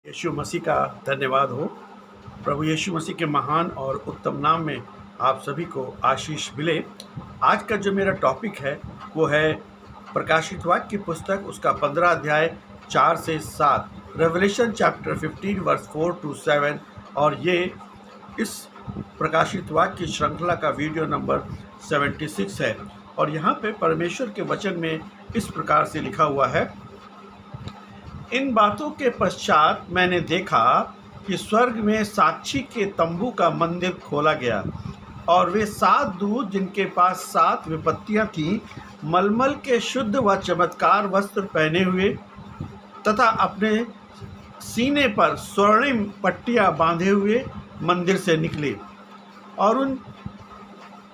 यीशु मसीह का धन्यवाद हो। प्रभु यीशु मसीह के महान और उत्तम नाम में आप सभी को आशीष मिले। आज का जो मेरा टॉपिक है वो है प्रकाशित वाक्य की पुस्तक, उसका 15 अध्याय 4 से 7, रेवलेशन चैप्टर 15 वर्स 4 to 7। और ये इस प्रकाशित वाक्य की श्रृंखला का वीडियो नंबर 76 है। और यहाँ पे परमेश्वर के वचन में इस प्रकार से लिखा हुआ है, इन बातों के पश्चात मैंने देखा कि स्वर्ग में साक्षी के तंबू का मंदिर खोला गया, और वे 7 दूत जिनके पास 7 विपत्तियां थीं, मलमल के शुद्ध व चमत्कार वस्त्र पहने हुए तथा अपने सीने पर स्वर्णिम पट्टियां बांधे हुए मंदिर से निकले। और उन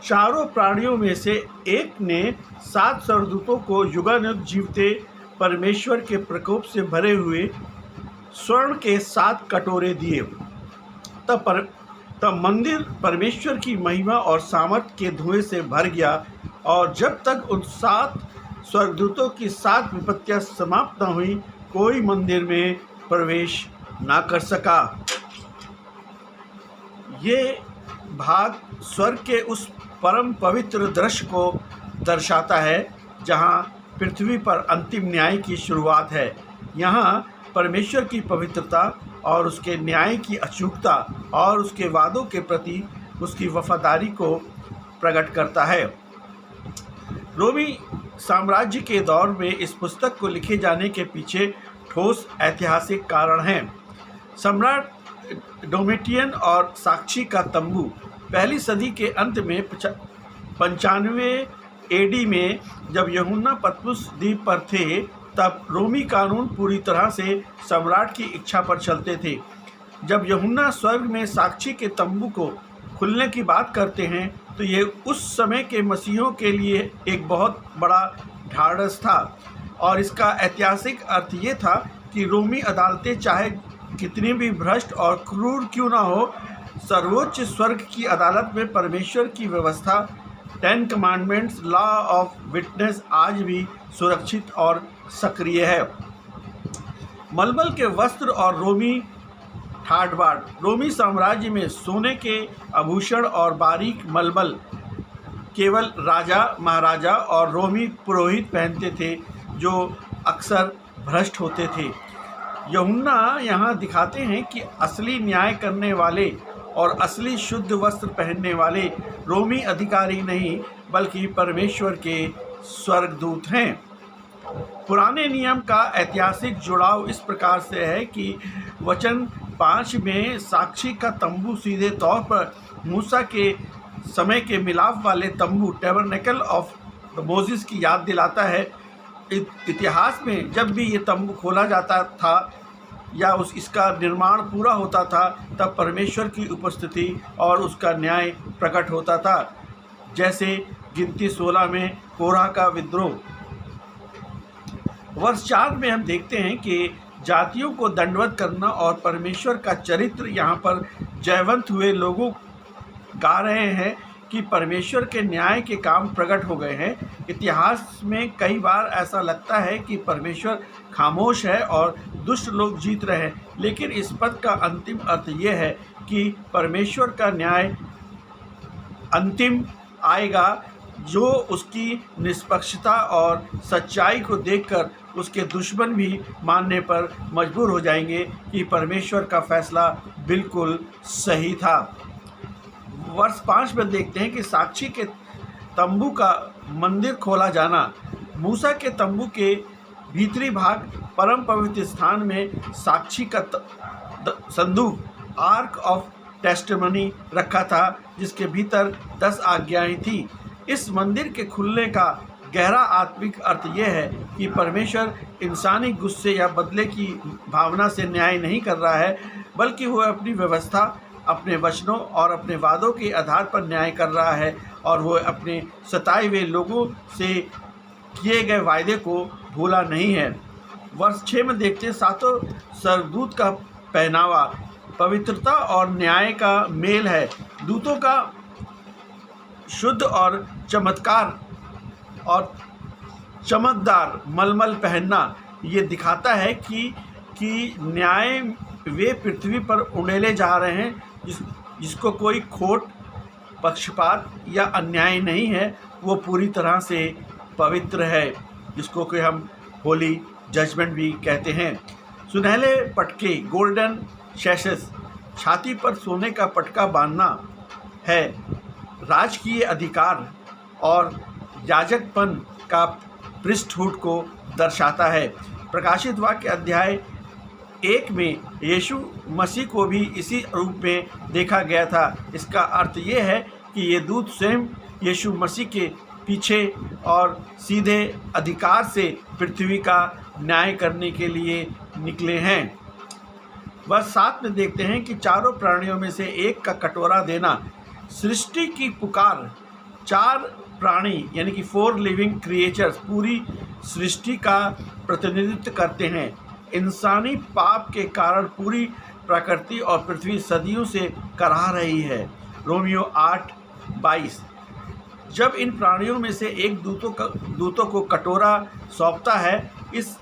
चारों प्राणियों में से एक ने 7 स्वर्गदूतों को युगानुग जीवते परमेश्वर के प्रकोप से भरे हुए स्वर्ण के 7 कटोरे दिए। तब मंदिर परमेश्वर की महिमा और सामर्थ के धुएं से भर गया, और जब तक उन 7 स्वर्गदूतों की 7 विपत्तियां समाप्त न हुई, कोई मंदिर में प्रवेश ना कर सका। ये भाग स्वर्ग के उस परम पवित्र दृश्य को दर्शाता है जहाँ पृथ्वी पर अंतिम न्याय की शुरुआत है। यहाँ परमेश्वर की पवित्रता और उसके न्याय की अचूकता और उसके वादों के प्रति उसकी वफादारी को प्रकट करता है। रोमी साम्राज्य के दौर में इस पुस्तक को लिखे जाने के पीछे ठोस ऐतिहासिक कारण हैं। सम्राट डोमिटियन और साक्षी का तंबू पहली सदी के अंत में 95 एडी में जब यूहन्ना पतमुस द्वीप पर थे, तब रोमी कानून पूरी तरह से सम्राट की इच्छा पर चलते थे। जब यूहन्ना स्वर्ग में साक्षी के तंबू को खुलने की बात करते हैं, तो ये उस समय के मसीहों के लिए एक बहुत बड़ा ढाढ़स था। और इसका ऐतिहासिक अर्थ ये था कि रोमी अदालतें चाहे कितनी भी भ्रष्ट और क्रूर क्यों ना हो, सर्वोच्च स्वर्ग की अदालत में परमेश्वर की व्यवस्था 10 कमांडमेंट्स, लॉ ऑफ विटनेस आज भी सुरक्षित और सक्रिय है। मलमल के वस्त्र और रोमी ठाट बाट। रोमी साम्राज्य में सोने के आभूषण और बारीक मलमल केवल राजा, महाराजा और रोमी पुरोहित पहनते थे, जो अक्सर भ्रष्ट होते थे। यूहन्ना यहाँ दिखाते हैं कि असली न्याय करने वाले और असली शुद्ध वस्त्र पहनने वाले रोमी अधिकारी नहीं, बल्कि परमेश्वर के स्वर्गदूत हैं। पुराने नियम का ऐतिहासिक जुड़ाव इस प्रकार से है कि वचन 5 में साक्षी का तंबू सीधे तौर पर मूसा के समय के मिलाप वाले तंबू, टैबरनेकल ऑफ मोसेस की याद दिलाता है। इतिहास में जब भी ये तंबू खोला जाता था या इसका निर्माण पूरा होता था, तब परमेश्वर की उपस्थिति और उसका न्याय प्रकट होता था। जैसे गिनती 16 में कोरह का विद्रोह। वर्ष 4 में हम देखते हैं कि जातियों को दंडवत करना और परमेश्वर का चरित्र यहाँ पर जयवंत हुए लोगों गा रहे हैं कि परमेश्वर के न्याय के काम प्रकट हो गए हैं। इतिहास में कई बार ऐसा लगता है कि परमेश्वर खामोश है और दुष्ट लोग जीत रहे हैं, लेकिन इस पद का अंतिम अर्थ ये है कि परमेश्वर का न्याय अंतिम आएगा, जो उसकी निष्पक्षता और सच्चाई को देखकर उसके दुश्मन भी मानने पर मजबूर हो जाएंगे कि परमेश्वर का फैसला बिल्कुल सही था। वर्ष 5 में देखते हैं कि साक्षी के तंबू का मंदिर खोला जाना। मूसा के तंबू के भीतरी भाग परम पवित्र स्थान में साक्षी का संदूक, आर्क ऑफ टेस्टिमनी रखा था, जिसके भीतर 10 आज्ञाएं थी। इस मंदिर के खुलने का गहरा आत्मिक अर्थ यह है कि परमेश्वर इंसानी गुस्से या बदले की भावना से न्याय नहीं कर रहा है, बल्कि वह अपनी व्यवस्था, अपने वचनों और अपने वादों के आधार पर न्याय कर रहा है, और वह अपने सताए हुए लोगों से किए गए वायदे को भूला नहीं है। वर्ष 6 में देखते हैं, 7 स्वर्गदूत का पहनावा पवित्रता और न्याय का मेल है। दूतों का शुद्ध और चमत्कार और चमकदार मलमल पहनना ये दिखाता है कि न्याय वे पृथ्वी पर उंडेले जा रहे हैं जिसको कोई खोट, पक्षपात या अन्याय नहीं है, वो पूरी तरह से पवित्र है, जिसको कि हम होली जजमेंट भी कहते हैं। सुनहले पटके, गोल्डन शैशेस, छाती पर सोने का पटका बांधना है राजकीय अधिकार और याजकपन का प्रीस्टहुड को दर्शाता है। प्रकाशित वाक्य अध्याय 1 में यीशु मसीह को भी इसी रूप में देखा गया था। इसका अर्थ ये है कि ये दूत स्वयं यीशु मसीह के पीछे और सीधे अधिकार से पृथ्वी का न्याय करने के लिए निकले हैं। बस 7 में देखते हैं कि चारों प्राणियों में से एक का कटोरा देना। सृष्टि की पुकार, 4 प्राणी यानी कि 4 लिविंग क्रिएचर्स पूरी सृष्टि का प्रतिनिधित्व करते हैं। इंसानी पाप के कारण पूरी प्रकृति और पृथ्वी सदियों से कराह रही है। रोमियो 8:22। जब इन प्राणियों में से एक दूतों को कटोरा सौंपता है, इस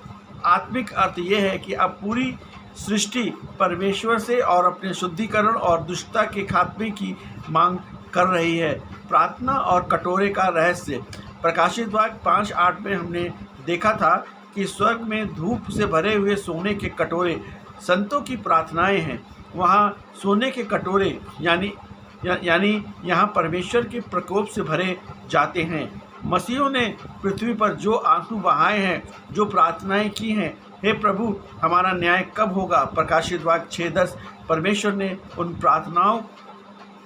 आत्मिक अर्थ ये है कि अब पूरी सृष्टि परमेश्वर से और अपने शुद्धिकरण और दुष्टता के खात्मे की मांग कर रही है। प्रार्थना और कटोरे का रहस्य। प्रकाशित वाक्य 5:8 में हमने देखा था कि स्वर्ग में धूप से भरे हुए सोने के कटोरे संतों की प्रार्थनाएं हैं। वहाँ सोने के कटोरे यानी यहाँ परमेश्वर के प्रकोप से भरे जाते हैं। मसीहों ने पृथ्वी पर जो आंसू बहाए हैं, जो प्रार्थनाएं की हैं, हे प्रभु हमारा न्याय कब होगा। प्रकाशित वाक्य 6:10। परमेश्वर ने उन प्रार्थनाओं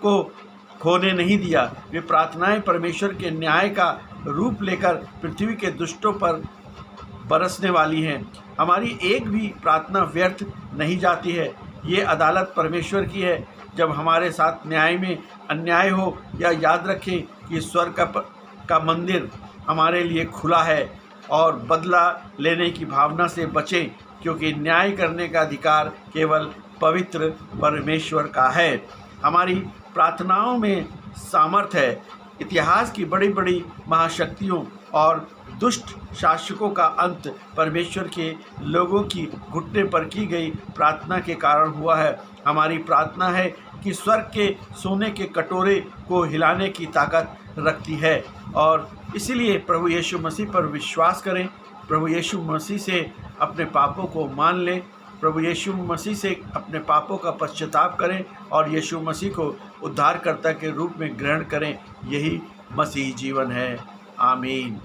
को खोने नहीं दिया। वे प्रार्थनाएं परमेश्वर के न्याय का रूप लेकर पृथ्वी के दुष्टों पर बरसने वाली हैं। हमारी एक भी प्रार्थना व्यर्थ नहीं जाती है। ये अदालत परमेश्वर की है जब हमारे साथ न्याय में अन्याय हो, या याद रखें कि स्वर्ग का मंदिर हमारे लिए खुला है और बदला लेने की भावना से बचें, क्योंकि न्याय करने का अधिकार केवल पवित्र परमेश्वर का है। हमारी प्रार्थनाओं में सामर्थ्य है। इतिहास की बड़ी बड़ी महाशक्तियों और दुष्ट शासकों का अंत परमेश्वर के लोगों की घुटने पर की गई प्रार्थना के कारण हुआ है। हमारी प्रार्थना है कि स्वर्ग के सोने के कटोरे को हिलाने की ताकत रखती है, और इसीलिए प्रभु यीशु मसीह पर विश्वास करें। प्रभु यीशु मसीह से अपने पापों को मान लें, प्रभु यीशु मसीह से अपने पापों का पश्चाताप करें और यीशु मसीह को उद्धारकर्ता के रूप में ग्रहण करें। यही मसीह जीवन है। आमीन।